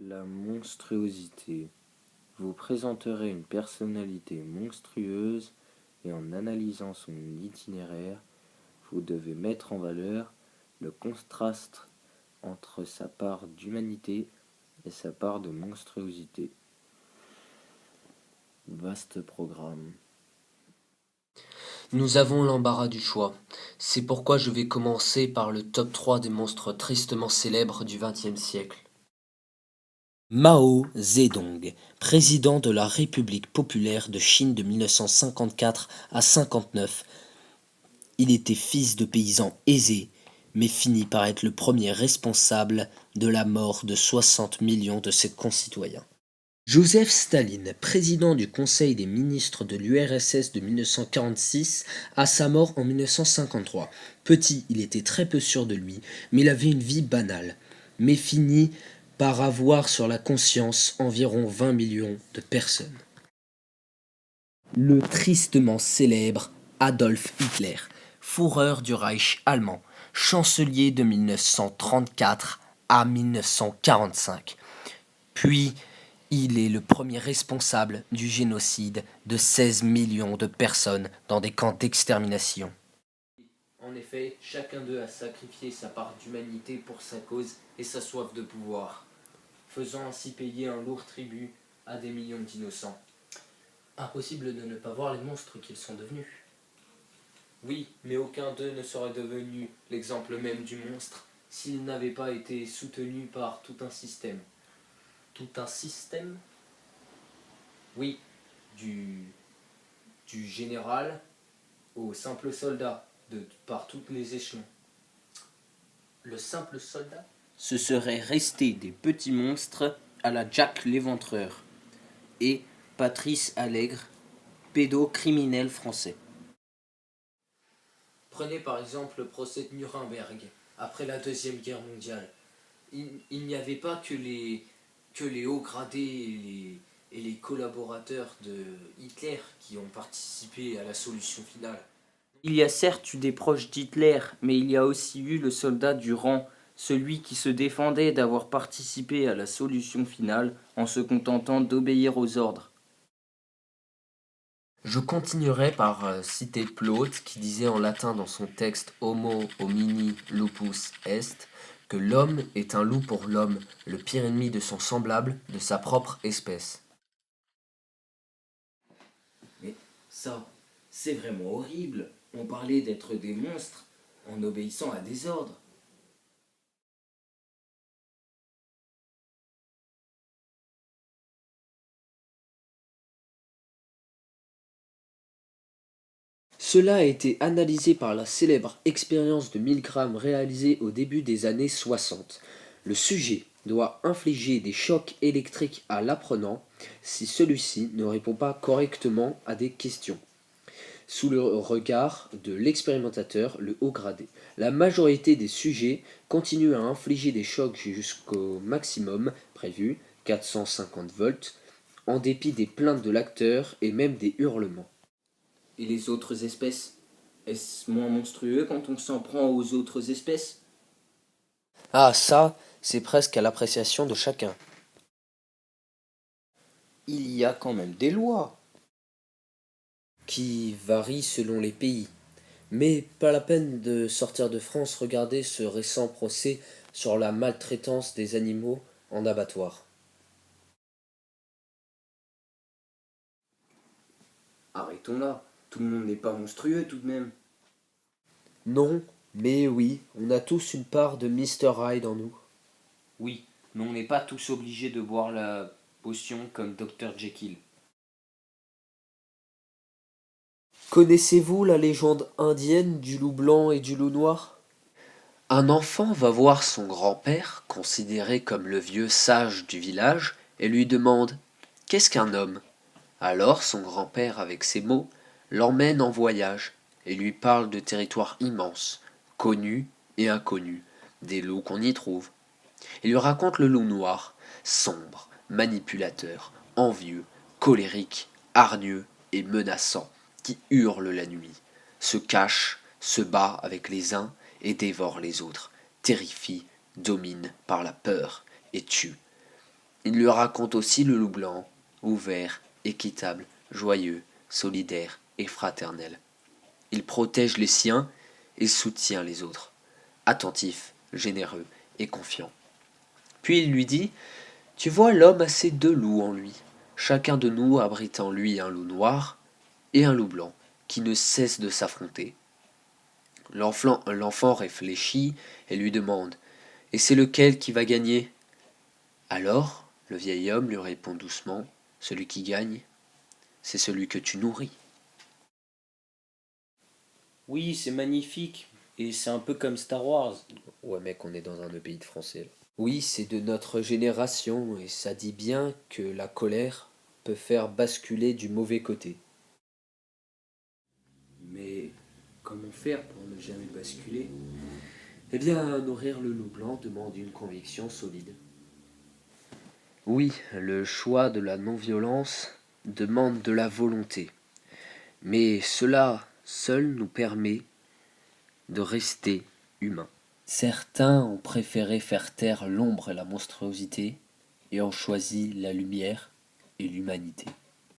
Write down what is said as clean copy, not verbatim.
La monstruosité. Vous présenterez une personnalité monstrueuse et en analysant son itinéraire, vous devez mettre en valeur le contraste entre sa part d'humanité et sa part de monstruosité. Vaste programme. Nous avons l'embarras du choix. C'est pourquoi je vais commencer par le top 3 des monstres tristement célèbres du XXe siècle. Mao Zedong, président de la République populaire de Chine de 1954 à 59. Il était fils de paysan aisé, mais finit par être le premier responsable de la mort de 60 millions de ses concitoyens. Joseph Staline, président du Conseil des ministres de l'URSS de 1946 à sa mort en 1953. Petit, il était très peu sûr de lui, mais il avait une vie banale, mais finit par avoir sur la conscience environ 20 millions de personnes. Le tristement célèbre Adolf Hitler, fourreur du Reich allemand, chancelier de 1934 à 1945. Puis, il est le premier responsable du génocide de 16 millions de personnes dans des camps d'extermination. En effet, chacun d'eux a sacrifié sa part d'humanité pour sa cause et sa soif de pouvoir, faisant ainsi payer un lourd tribut à des millions d'innocents. Impossible de ne pas voir les monstres qu'ils sont devenus. Oui, mais aucun d'eux ne serait devenu l'exemple même du monstre s'il n'avait pas été soutenu par tout un système. Tout un système? Oui, du général au simple soldat, par tous les échelons. Le simple soldat? Ce serait resté des petits monstres à la Jack l'Éventreur et Patrice Allègre, pédocriminel français. Prenez par exemple le procès de Nuremberg, après la Deuxième Guerre mondiale. Il n'y avait pas que les hauts gradés et les collaborateurs de Hitler qui ont participé à la solution finale. Il y a certes eu des proches d'Hitler, mais il y a aussi eu le soldat du rang, celui qui se défendait d'avoir participé à la solution finale en se contentant d'obéir aux ordres. Je continuerai par citer Plaute qui disait en latin dans son texte Homo homini lupus est que l'homme est un loup pour l'homme, le pire ennemi de son semblable, de sa propre espèce. Mais ça, c'est vraiment horrible. On parlait d'être des monstres en obéissant à des ordres. Cela a été analysé par la célèbre expérience de Milgram réalisée au début des années 60. Le sujet doit infliger des chocs électriques à l'apprenant si celui-ci ne répond pas correctement à des questions. Sous le regard de l'expérimentateur, le haut gradé, la majorité des sujets continuent à infliger des chocs jusqu'au maximum prévu, 450 volts, en dépit des plaintes de l'acteur et même des hurlements. Et les autres espèces? Est-ce moins monstrueux quand on s'en prend aux autres espèces? Ah, ça, c'est presque à l'appréciation de chacun. Il y a quand même des lois qui varient selon les pays. Mais pas la peine de sortir de France, regarder ce récent procès sur la maltraitance des animaux en abattoir. Arrêtons là, tout le monde n'est pas monstrueux tout de même. Non, mais oui, on a tous une part de Mr. Hyde en nous. Oui, mais on n'est pas tous obligés de boire la potion comme Dr. Jekyll. Connaissez-vous la légende indienne du loup blanc et du loup noir? Un enfant va voir son grand-père, considéré comme le vieux sage du village, et lui demande « Qu'est-ce qu'un homme ?» Alors son grand-père, avec ses mots, l'emmène en voyage et lui parle de territoires immenses, connus et inconnus, des loups qu'on y trouve. Il lui raconte le loup noir, sombre, manipulateur, envieux, colérique, hargneux et menaçant, qui hurle la nuit, se cache, se bat avec les uns et dévore les autres, terrifie, domine par la peur et tue. Il lui raconte aussi le loup blanc, ouvert, équitable, joyeux, solidaire et fraternel. Il protège les siens et soutient les autres, attentif, généreux et confiant. Puis il lui dit: Tu vois, l'homme a ces deux loups en lui, chacun de nous abrite en lui un loup noir et un loup blanc, qui ne cessent de s'affronter. L'enfant réfléchit et lui demande: Et c'est lequel qui va gagner? Alors, le vieil homme lui répond doucement: Celui qui gagne, c'est celui que tu nourris. Oui, c'est magnifique. Et c'est un peu comme Star Wars. Ouais mec, on est dans un pays de français là. Oui, c'est de notre génération et ça dit bien que la colère peut faire basculer du mauvais côté. Mais comment faire pour ne jamais basculer? Eh bien, nourrir le loup blanc demande une conviction solide. Oui, le choix de la non-violence demande de la volonté. Mais cela seul nous permet de rester humains. Certains ont préféré faire taire l'ombre et la monstruosité et ont choisi la lumière et l'humanité.